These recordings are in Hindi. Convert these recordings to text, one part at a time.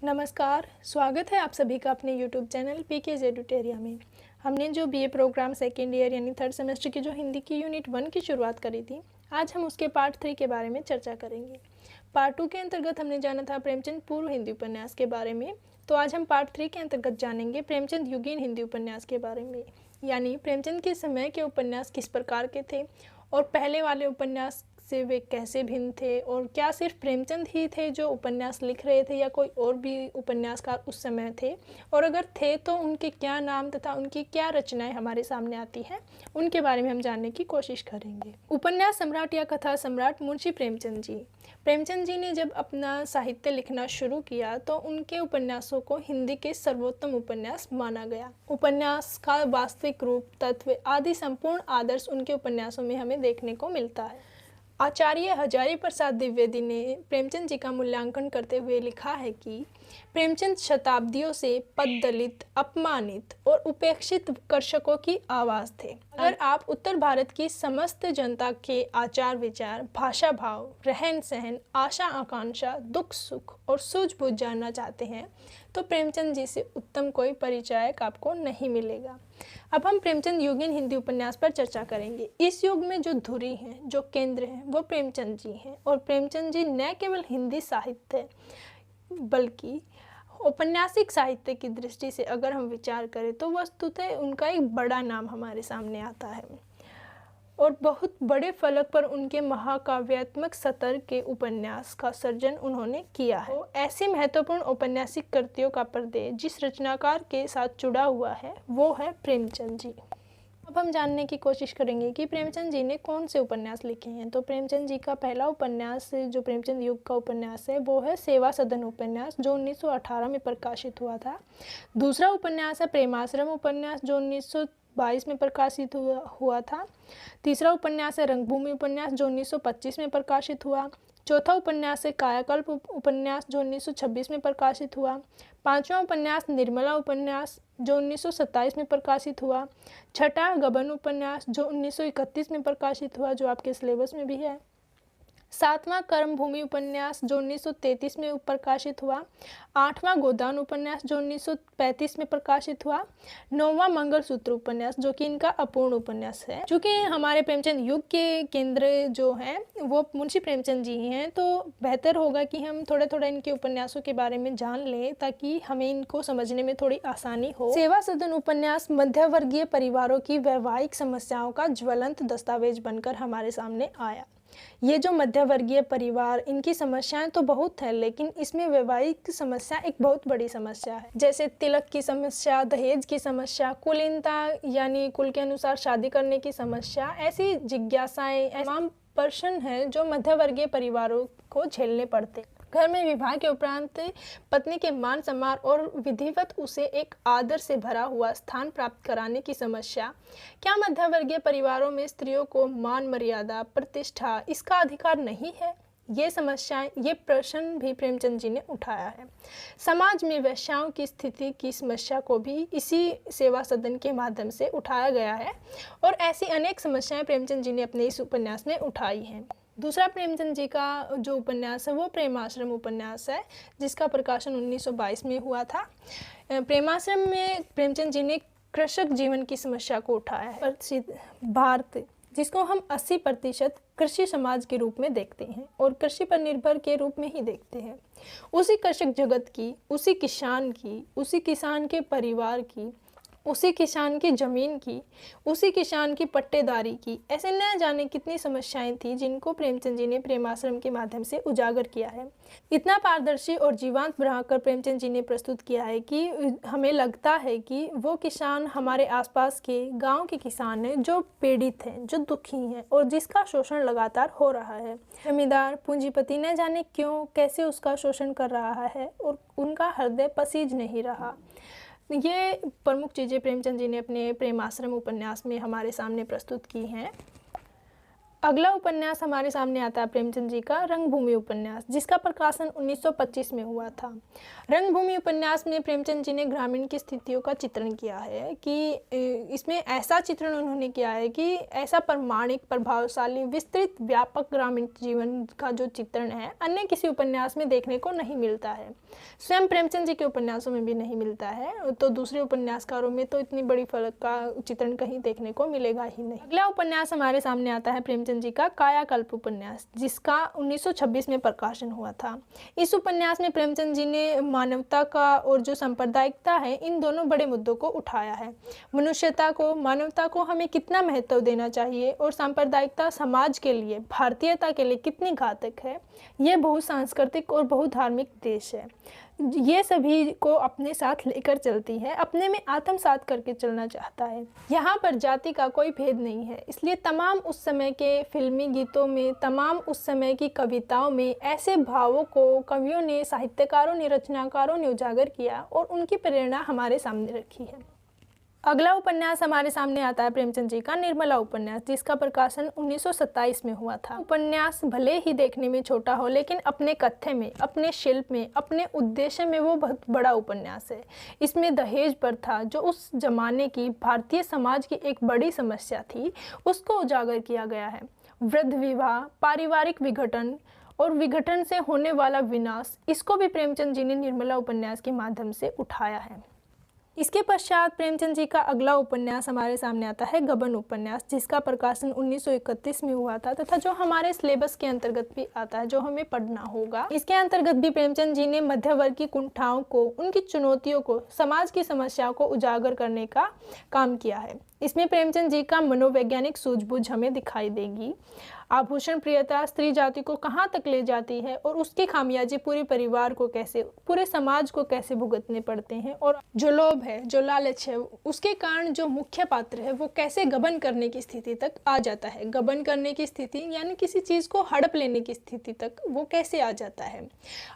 नमस्कार, स्वागत है आप सभी का अपने YouTube चैनल पीकेज एडुटेरिया में। हमने जो बीए प्रोग्राम सेकेंड ईयर यानी थर्ड सेमेस्टर की जो हिंदी की यूनिट 1 की शुरुआत करी थी, आज हम उसके पार्ट 3 के बारे में चर्चा करेंगे। पार्ट 2 के अंतर्गत हमने जाना था प्रेमचंद पूर्व हिंदी उपन्यास के बारे में, तो आज हम पार्ट 3 के अंतर्गत जानेंगे प्रेमचंद युगीन हिंदी उपन्यास के बारे में, यानी प्रेमचंद के समय के उपन्यास किस प्रकार के थे और पहले वाले उपन्यास से वे कैसे भिन्न थे, और क्या सिर्फ प्रेमचंद ही थे जो उपन्यास लिख रहे थे या कोई और भी उपन्यासकार उस समय थे, और अगर थे तो उनके क्या नाम तथा उनकी क्या रचनाएं हमारे सामने आती हैं, उनके बारे में हम जानने की कोशिश करेंगे। उपन्यास सम्राट या कथा सम्राट मुंशी प्रेमचंद जी। प्रेमचंद जी ने जब अपना साहित्य लिखना शुरू किया तो उनके उपन्यासों को हिंदी के सर्वोत्तम उपन्यास माना गया। उपन्यास का वास्तविक रूप, तत्व आदि संपूर्ण आदर्श उनके उपन्यासों में हमें देखने को मिलता है। आचार्य हजारी प्रसाद द्विवेदी ने प्रेमचंद जी का मूल्यांकन करते हुए लिखा है कि प्रेमचंद शताब्दियों से पददलित, अपमानित और उपेक्षित कर्षकों की आवाज़ थे। अगर आप उत्तर भारत की समस्त जनता के आचार विचार, भाषा भाव, रहन सहन, आशा आकांक्षा, दुख सुख और सूझबूझ जानना चाहते हैं तो प्रेमचंद जी से उत्तम कोई परिचायक आपको नहीं मिलेगा। अब हम प्रेमचंद युगीन हिंदी उपन्यास पर चर्चा करेंगे। इस युग में जो धुरी हैं, जो केंद्र हैं, वो प्रेमचंद जी हैं, और प्रेमचंद जी न केवल हिंदी साहित्य बल्कि औपन्यासिक साहित्य की दृष्टि से अगर हम विचार करें तो वस्तुतः उनका एक बड़ा नाम हमारे सामने आता है, और बहुत बड़े फलक पर उनके महाकाव्यात्मक सतर के उपन्यास का सर्जन उन्होंने किया है। तो ऐसी महत्वपूर्ण औपन्यासिक कृतियों का पर्दे जिस रचनाकार के साथ जुड़ा हुआ है वो है प्रेमचंद जी। अब हम जानने की कोशिश करेंगे कि प्रेमचंद जी ने कौन से उपन्यास लिखे हैं। तो प्रेमचंद जी का पहला उपन्यास जो प्रेमचंद युग का उपन्यास है वो है सेवा सदन उपन्यास, जो 1918 में प्रकाशित हुआ था। दूसरा उपन्यास है प्रेमाश्रम उपन्यास, जो 1922 में प्रकाशित हुआ था। तीसरा उपन्यास है रंगभूमि उपन्यास, जो 1925 में प्रकाशित हुआ। चौथा उपन्यास है कायाकल्प उपन्यास, जो 1926 में प्रकाशित हुआ। पांचवा उपन्यास निर्मला उपन्यास, जो 1927 में प्रकाशित हुआ। छठा गबन उपन्यास, जो 1931 में प्रकाशित हुआ, जो आपके सिलेबस में भी है। सातवां कर्मभूमि उपन्यास, जो 1933 में प्रकाशित हुआ। आठवां गोदान उपन्यास, जो 1935 में प्रकाशित हुआ। नौवां मंगलसूत्र उपन्यास, जो कि इनका अपूर्ण उपन्यास है। चूँकि हमारे प्रेमचंद युग के केंद्र जो हैं वो मुंशी प्रेमचंद जी हैं, तो बेहतर होगा कि हम थोड़ा थोड़ा इनके उपन्यासों के बारे में जान लें ताकि हमें इनको समझने में थोड़ी आसानी हो। सेवा सदन उपन्यास मध्यवर्गीय परिवारों की वैवाहिक समस्याओं का ज्वलंत दस्तावेज बनकर हमारे सामने आया। ये जो मध्यवर्गीय परिवार, इनकी समस्याएं तो बहुत है, लेकिन इसमें वैवाहिक समस्या एक बहुत बड़ी समस्या है। जैसे तिलक की समस्या, दहेज की समस्या, कुलीनता यानी कुल के अनुसार शादी करने की समस्या, ऐसी जिज्ञासाएं, तमाम प्रश्न हैं जो मध्यवर्गीय परिवारों को झेलने पड़ते। घर में विवाह के उपरांत पत्नी के मान सम्मान और विधिवत उसे एक आदर से भरा हुआ स्थान प्राप्त कराने की समस्या। क्या मध्यवर्गीय परिवारों में स्त्रियों को मान मर्यादा, प्रतिष्ठा, इसका अधिकार नहीं है? ये समस्याएं, ये प्रश्न भी प्रेमचंद जी ने उठाया है। समाज में वेश्याओं की स्थिति की समस्या को भी इसी सेवा सदन के माध्यम से उठाया गया है, और ऐसी अनेक समस्याएं प्रेमचंद जी ने अपने इस उपन्यास में उठाई हैं। दूसरा प्रेमचंद जी का जो उपन्यास है वो प्रेमाश्रम उपन्यास है, जिसका प्रकाशन 1922 में हुआ था। प्रेमाश्रम में प्रेमचंद जी ने कृषक जीवन की समस्या को उठाया है। प्रसिद्ध भारत, जिसको हम 80% कृषि समाज के रूप में देखते हैं और कृषि पर निर्भर के रूप में ही देखते हैं, उसी कृषक जगत की, उसी किसान की, उसी किसान के परिवार की, उसी किसान की ज़मीन की, उसी किसान की पट्टेदारी की, ऐसे न जाने कितनी समस्याएं थी जिनको प्रेमचंद जी ने प्रेमाश्रम के माध्यम से उजागर किया है। इतना पारदर्शी और जीवंत बनाकर प्रेमचंद जी ने प्रस्तुत किया है कि हमें लगता है कि वो किसान हमारे आसपास के गांव के किसान हैं जो पीड़ित हैं, जो दुखी हैं, और जिसका शोषण लगातार हो रहा है। जमींदार पूंजीपति न जाने क्यों कैसे उसका शोषण कर रहा है और उनका हृदय पसीज नहीं रहा। ये प्रमुख चीज़ें प्रेमचंद जी ने अपने प्रेमाश्रम उपन्यास में हमारे सामने प्रस्तुत की हैं। अगला उपन्यास हमारे सामने आता है प्रेमचंद जी का रंगभूमि उपन्यास, जिसका प्रकाशन 1925 में हुआ था। रंगभूमि उपन्यास में प्रेमचंद जी ने ग्रामीण की स्थितियों का चित्रण किया है कि इसमें ऐसा चित्रण उन्होंने किया है कि ऐसा प्रामाणिक, प्रभावशाली, विस्तृत, व्यापक ग्रामीण जीवन का जो चित्रण है अन्य किसी उपन्यास में देखने को नहीं मिलता है। स्वयं प्रेमचंद जी के उपन्यासों में भी नहीं मिलता है, तो दूसरे उपन्यासकारों में तो इतनी बड़ी फर्क का चित्रण कहीं देखने को मिलेगा ही नहीं। अगला उपन्यास हमारे सामने आता है प्रेमचंद जी का कायाकल्प उपन्यास, जिसका 1926 में प्रकाशन हुआ था। इस उपन्यास में प्रेमचंद जी ने मानवता का और जो सांप्रदायिकता है इन दोनों बड़े मुद्दों को उठाया है। मनुष्यता को, मानवता को हमें कितना महत्व देना चाहिए और सांप्रदायिकता समाज के लिए, भारतीयता के लिए कितनी घातक है। यह बहुत सांस्कृतिक और बहुत धार्मिक देश है, ये सभी को अपने साथ लेकर चलती है, अपने में आत्मसात करके चलना चाहता है। यहाँ पर जाति का कोई भेद नहीं है, इसलिए तमाम उस समय के फिल्मी गीतों में, तमाम उस समय की कविताओं में ऐसे भावों को कवियों ने, साहित्यकारों ने, रचनाकारों ने उजागर किया और उनकी प्रेरणा हमारे सामने रखी है। अगला उपन्यास हमारे सामने आता है प्रेमचंद जी का निर्मला उपन्यास, जिसका प्रकाशन 1927 में हुआ था। उपन्यास भले ही देखने में छोटा हो, लेकिन अपने कथ्य में, अपने शिल्प में, अपने उद्देश्य में वो बहुत बड़ा उपन्यास है। इसमें दहेज प्रथा, जो उस जमाने की भारतीय समाज की एक बड़ी समस्या थी, उसको उजागर किया गया है। वृद्ध विवाह, पारिवारिक विघटन और विघटन से होने वाला विनाश, इसको भी प्रेमचंद जी ने निर्मला उपन्यास के माध्यम से उठाया है। इसके पश्चात प्रेमचंद जी का अगला उपन्यास हमारे सामने आता है गबन उपन्यास, जिसका प्रकाशन 1931 में हुआ था तथा जो हमारे सिलेबस के अंतर्गत भी आता है, जो हमें पढ़ना होगा। इसके अंतर्गत भी प्रेमचंद जी ने मध्य वर्ग की कुंठाओं को, उनकी चुनौतियों को, समाज की समस्याओं को उजागर करने का काम किया है। इसमें प्रेमचंद जी का मनोवैज्ञानिक सूझबूझ हमें दिखाई देगी। आभूषण प्रियता स्त्री जाति को कहाँ तक ले जाती है और उसकी खामियाजे पूरे परिवार को कैसे, पूरे समाज को कैसे भुगतने पड़ते हैं, और जो लोभ है, जो लालच है, उसके कारण जो मुख्य पात्र है वो कैसे गबन करने की स्थिति तक आ जाता है। गबन करने की स्थिति यानी किसी चीज़ को हड़प लेने की स्थिति तक वो कैसे आ जाता है।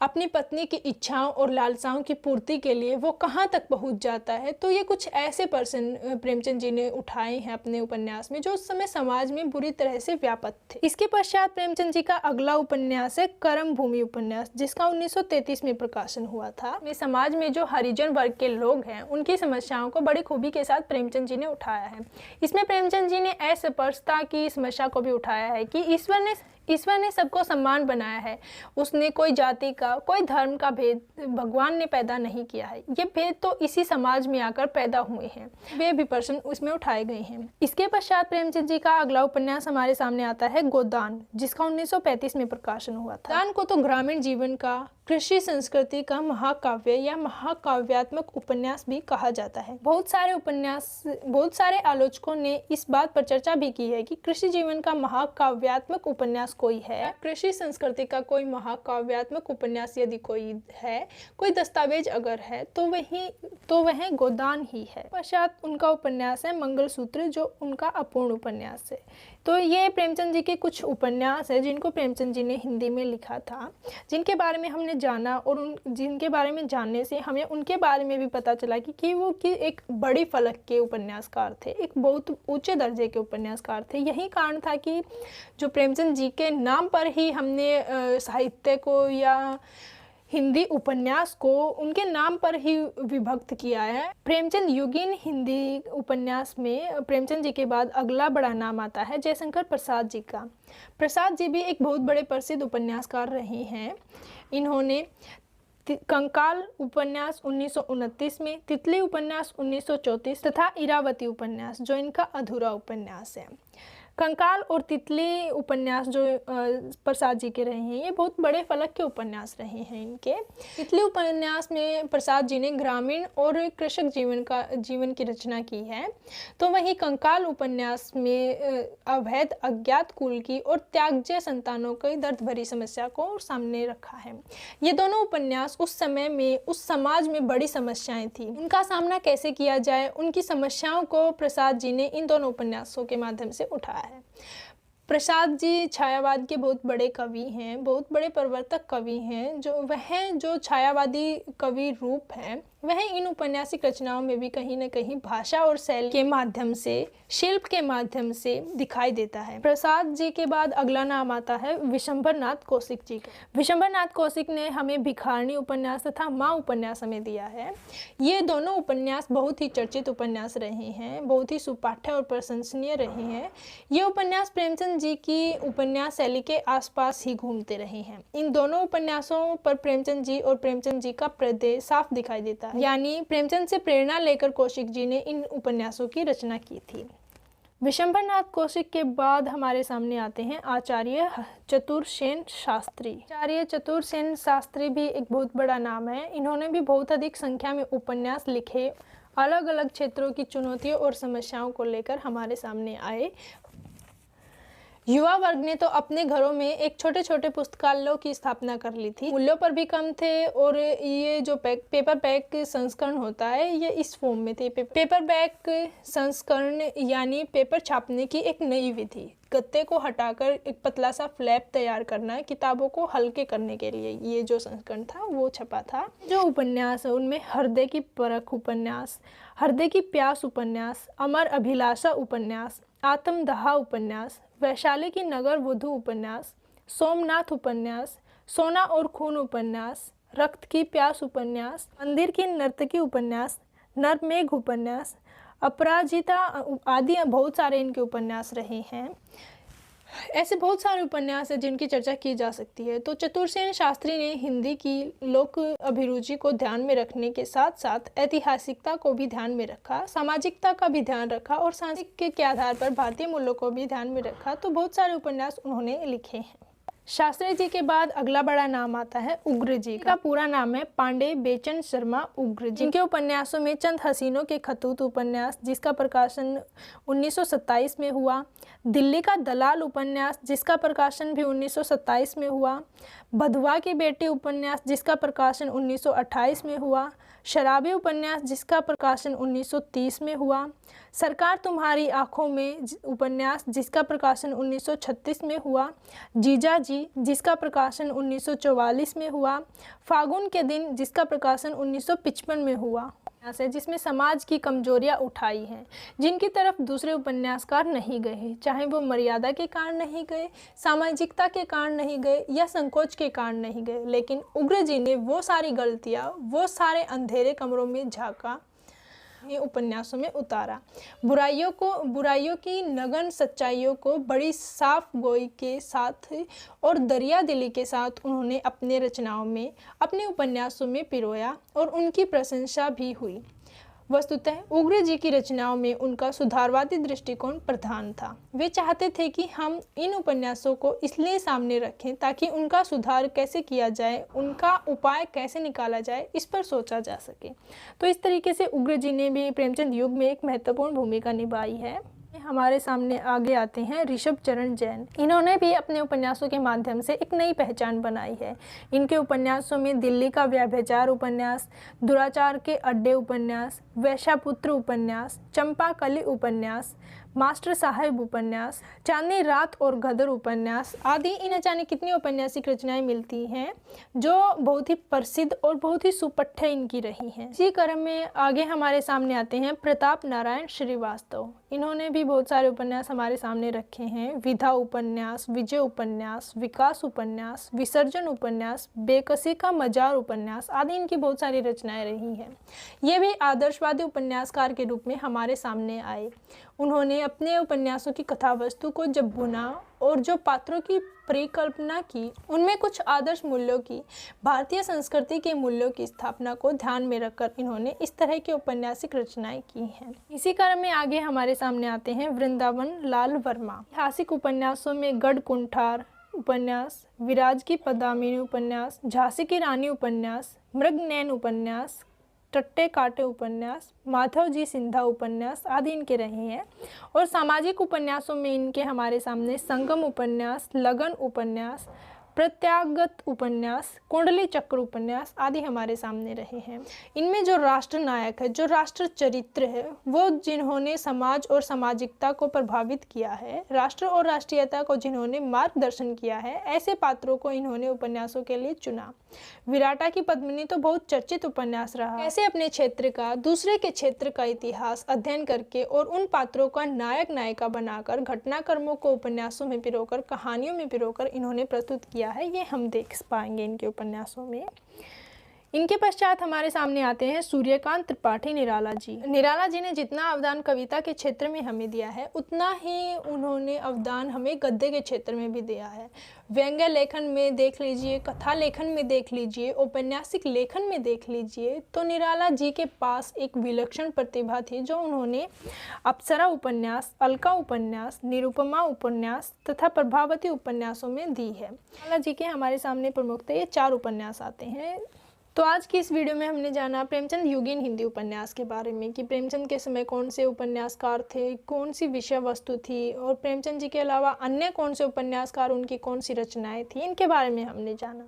अपनी पत्नी की इच्छाओं और लालसाओं की पूर्ति के लिए वो कहाँ तक पहुँच जाता है। तो ये कुछ ऐसे पर्सन प्रेमचंद जी ने उठाए हैं अपने उपन्यास में, जो उस समय समाज में बुरी तरह से व्यापक थे। इसके पश्चात प्रेमचंद जी का अगला उपन्यास है कर्म भूमि उपन्यास, जिसका 1933 में प्रकाशन हुआ था। समाज में जो हरिजन वर्ग के लोग हैं उनकी समस्याओं को बड़ी खूबी के साथ प्रेमचंद जी ने उठाया है। इसमें प्रेमचंद जी ने अस्पृश्यता की समस्या को भी उठाया है कि ईश्वर ने सबको समान बनाया है। उसने कोई जाति का, कोई धर्म का भेद भगवान ने पैदा नहीं किया है। ये भेद तो इसी समाज में आकर पैदा हुए हैं, वे भी प्रश्न उसमें उठाए गए हैं। इसके पश्चात प्रेमचंद जी का अगला उपन्यास हमारे सामने आता है गोदान, जिसका 1935 में प्रकाशन हुआ था। गोदान को तो ग्रामीण जीवन का, कृषि संस्कृति का महाकाव्य या महाकाव्यात्मक उपन्यास भी कहा जाता है। बहुत सारे आलोचकों ने इस बात पर चर्चा भी की है कि कृषि जीवन का महाकाव्यात्मक उपन्यास कोई है, कृषि संस्कृति का कोई महाकाव्यात्मक उपन्यास यदि कोई है, कोई दस्तावेज अगर है, तो वह गोदान ही है। पश्चात उनका उपन्यास है मंगलसूत्र, जो उनका अपूर्ण उपन्यास है। तो ये प्रेमचंद जी के कुछ उपन्यास है जिनको प्रेमचंद जी ने हिंदी में लिखा था, जिनके बारे में हमने जाना, और जिनके बारे में जानने से हमें उनके बारे में भी पता चला कि वो एक बड़ी फलक के उपन्यासकार थे, एक बहुत ऊंचे दर्जे के उपन्यासकार थे। यही कारण था कि जो प्रेमचंद जी के नाम पर ही हमने साहित्य को या हिंदी उपन्यास को उनके नाम पर ही विभक्त किया है। प्रेमचंद युगीन हिंदी उपन्यास में प्रेमचंद जी के बाद अगला बड़ा नाम आता है जयशंकर प्रसाद जी का। प्रसाद जी भी एक बहुत बड़े प्रसिद्ध उपन्यासकार रहे हैं। इन्होंने कंकाल उपन्यास 1929 में, तितली उपन्यास 1934 तथा इरावती उपन्यास, जो इनका अधूरा उपन्यास है। कंकाल और तितली उपन्यास जो प्रसाद जी के रहे हैं, ये बहुत बड़े फलक के उपन्यास रहे हैं इनके। तितली उपन्यास में प्रसाद जी ने ग्रामीण और कृषक जीवन की रचना की है, तो वहीं कंकाल उपन्यास में अवैध अज्ञात कुल की और त्याज्य संतानों की दर्द भरी समस्या को सामने रखा है। ये दोनों उपन्यास उस समय में, उस समाज में बड़ी समस्याएं थी, उनका सामना कैसे किया जाए, उनकी समस्याओं को प्रसाद जी ने इन दोनों उपन्यासों के माध्यम से उठाया है। प्रसाद जी छायावाद के बहुत बड़े कवि हैं, बहुत बड़े प्रवर्तक कवि हैं। जो छायावादी कवि रूप है, वहीं इन औपन्यासिक रचनाओं में भी कहीं न कहीं भाषा और शैली के माध्यम से, शिल्प के माध्यम से दिखाई देता है। प्रसाद जी के बाद अगला नाम आता है विशंभर नाथ कौशिक जी का। विशंभर नाथ कौशिक ने हमें भिखारिणी उपन्यास तथा माँ उपन्यास हमें दिया है। ये दोनों उपन्यास बहुत ही चर्चित उपन्यास रहे हैं, बहुत ही सुपाठ्य और प्रशंसनीय रहे हैं। ये उपन्यास प्रेमचंद जी की उपन्यास शैली के आसपास ही घूमते रहे हैं। इन दोनों उपन्यासों पर प्रेमचंद जी और प्रेमचंद जी का प्रदेश साफ दिखाई देता है, यानी प्रेमचंद से प्रेरणा लेकर कौशिक जी ने इन उपन्यासों की रचना की थी। विशंभर नाथ कौशिक के बाद हमारे सामने आते हैं आचार्य चतुरसेन शास्त्री। आचार्य चतुरसेन शास्त्री भी एक बहुत बड़ा नाम है। इन्होंने भी बहुत अधिक संख्या में उपन्यास लिखे, अलग अलग क्षेत्रों की चुनौतियों और समस्याओं को लेकर हमारे सामने आए। युवा वर्ग ने तो अपने घरों में एक छोटे छोटे पुस्तकालयों की स्थापना कर ली थी। मूल्यों पर भी कम थे और ये जो पेपर बैक संस्करण होता है ये इस फॉर्म में थे। पेपर बैक संस्करण यानी पेपर छापने की एक नई विधि, गत्ते को हटाकर एक पतला सा फ्लैप तैयार करना, किताबों को हल्के करने के लिए ये जो संस्करण था वो छपा था। जो उपन्यास है उनमें हृदय की परख उपन्यास, हृदय की प्यास उपन्यास, अमर अभिलाषा उपन्यास, आत्मदाह उपन्यास, वैशाली की नगर वधू उपन्यास, सोमनाथ उपन्यास, सोना और खून उपन्यास, रक्त की प्यास उपन्यास, मंदिर की नर्तकी उपन्यास, नरमेघ उपन्यास, अपराजिता आदि बहुत सारे इनके उपन्यास रहे हैं। ऐसे बहुत सारे उपन्यास हैं जिनकी चर्चा की जा सकती है। तो चतुरसेन शास्त्री ने हिंदी की लोक अभिरुचि को ध्यान में रखने के साथ साथ ऐतिहासिकता को भी ध्यान में रखा, सामाजिकता का भी ध्यान रखा और सांस्कृतिक के आधार पर भारतीय मूल्यों को भी ध्यान में रखा। तो बहुत सारे उपन्यास उन्होंने लिखे हैं। शास्त्री जी के बाद अगला बड़ा नाम आता है उग्र जी का। पूरा नाम है पांडे बेचन शर्मा उग्र जी। इनके उपन्यासों में चंद हसीनों के खतूत उपन्यास जिसका प्रकाशन 1927 में हुआ, दिल्ली का दलाल उपन्यास जिसका प्रकाशन भी 1927 में हुआ, बधवा की बेटी उपन्यास जिसका प्रकाशन 1928 में हुआ, शराबी उपन्यास जिसका प्रकाशन 1930 में हुआ, सरकार तुम्हारी आंखों में उपन्यास जिसका प्रकाशन 1936 में हुआ, जीजा जी जिसका प्रकाशन 1944 में हुआ, फागुन के दिन जिसका प्रकाशन 1955 में हुआ, जिसमें समाज की कमजोरियां उठाई हैं, जिनकी तरफ दूसरे उपन्यासकार नहीं गए, चाहे वो मर्यादा के कारण नहीं गए, सामाजिकता के कारण नहीं गए या संकोच के कारण नहीं गए, लेकिन उग्र जी ने वो सारी गलतियां, वो सारे अंधेरे कमरों में झांका, ये उपन्यासों में उतारा। बुराइयों की नगन सच्चाइयों को बड़ी साफ गोई के साथ और दरिया दिली के साथ उन्होंने अपने रचनाओं में, अपने उपन्यासों में पिरोया और उनकी प्रशंसा भी हुई। वस्तुतः उग्र जी की रचनाओं में उनका सुधारवादी दृष्टिकोण प्रधान था। वे चाहते थे कि हम इन उपन्यासों को इसलिए सामने रखें ताकि उनका सुधार कैसे किया जाए, उनका उपाय कैसे निकाला जाए, इस पर सोचा जा सके। तो इस तरीके से उग्र जी ने भी प्रेमचंद युग में एक महत्वपूर्ण भूमिका निभाई है। हमारे सामने आगे आते हैं ऋषभ चरण जैन। इन्होंने भी अपने उपन्यासों के माध्यम से एक नई पहचान बनाई है। इनके उपन्यासों में दिल्ली का व्यभिचार उपन्यास, दुराचार के अड्डे उपन्यास, वैश्यापुत्र उपन्यास, चंपाकली उपन्यास, मास्टर साहेब उपन्यास, चांदनी रात और गदर उपन्यास आदि इन जाने कितनी औपन्यासिक रचनाएं मिलती हैं जो बहुत ही प्रसिद्ध और बहुत ही सुपठ्य इनकी रही हैं। इसी क्रम में आगे हमारे सामने आते हैं प्रताप नारायण श्रीवास्तव। इन्होंने भी बहुत सारे उपन्यास हमारे सामने रखे हैं। विधा उपन्यास, विजय उपन्यास, विकास उपन्यास, विसर्जन उपन्यास, बेकसी का मजार उपन्यास आदि इनकी बहुत सारी रचनाएं रही हैं। ये भी आदर्शवादी उपन्यासकार के रूप में हमारे सामने आए। उन्होंने अपने उपन्यासों की कथा वस्तु को जब बुना और जो पात्रों की परिकल्पना की, उनमें कुछ आदर्श मूल्यों की, भारतीय संस्कृति के मूल्यों की स्थापना को ध्यान में रखकर इन्होंने इस तरह की औपन्यासिक रचनाएं की हैं। इसी क्रम में आगे हमारे सामने आते हैं वृंदावन लाल वर्मा। ऐतिहासिक उपन्यासों में गढ़ कुंठार उपन्यास, विराज की पदामिनी उपन्यास, झांसी की रानी उपन्यास, मृगनयन उपन्यास, टट्टे काटे उपन्यास, माधव जी सिंधा उपन्यास आदि इनके रहे हैं। और सामाजिक उपन्यासों में इनके हमारे सामने संगम उपन्यास, लगन उपन्यास, प्रत्यागत उपन्यास, कुंडली चक्र उपन्यास आदि हमारे सामने रहे हैं। इनमें जो राष्ट्र नायक है, जो राष्ट्र चरित्र है, वो जिन्होंने समाज और सामाजिकता को प्रभावित किया है, राष्ट्र और राष्ट्रीयता को जिन्होंने मार्गदर्शन किया है, ऐसे पात्रों को इन्होंने उपन्यासों के लिए चुना। विराटा की पद्मिनी तो बहुत चर्चित उपन्यास रहा। ऐसे अपने क्षेत्र का दूसरे के क्षेत्र का इतिहास अध्ययन करके और उन पात्रों का नायक नायिका बनाकर घटनाक्रमों को उपन्यासों में पिरोकर, कहानियों में पिरोकर इन्होंने प्रस्तुत किया है। ये हम देख पाएंगे इनके उपन्यासों में। इनके पश्चात हमारे सामने आते हैं सूर्यकांत त्रिपाठी निराला जी। निराला जी ने जितना अवदान कविता के क्षेत्र में हमें दिया है, उतना ही उन्होंने अवदान हमें गद्य के क्षेत्र में भी दिया है। व्यंग्य लेखन में देख लीजिए, कथा लेखन में देख लीजिए, औपन्यासिक लेखन में देख लीजिए, तो निराला जी के पास एक विलक्षण प्रतिभा थी, जो उन्होंने अप्सरा उपन्यास, अलका उपन्यास, निरुपमा उपन्यास तथा प्रभावती उपन्यासों में दी है। निराला जी के हमारे सामने प्रमुखतः ये 4 उपन्यास आते हैं। तो आज की इस वीडियो में हमने जाना प्रेमचंद युगीन हिंदी उपन्यास के बारे में, कि प्रेमचंद के समय कौन से उपन्यासकार थे, कौन सी विषय वस्तु थी, और प्रेमचंद जी के अलावा अन्य कौन से उपन्यासकार, उनकी कौन सी रचनाएं थी, इनके बारे में हमने जाना।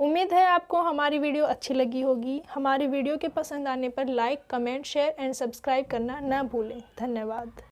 उम्मीद है आपको हमारी वीडियो अच्छी लगी होगी। हमारी वीडियो के पसंद आने पर like, comment, share and subscribe करना ना भूलें। धन्यवाद।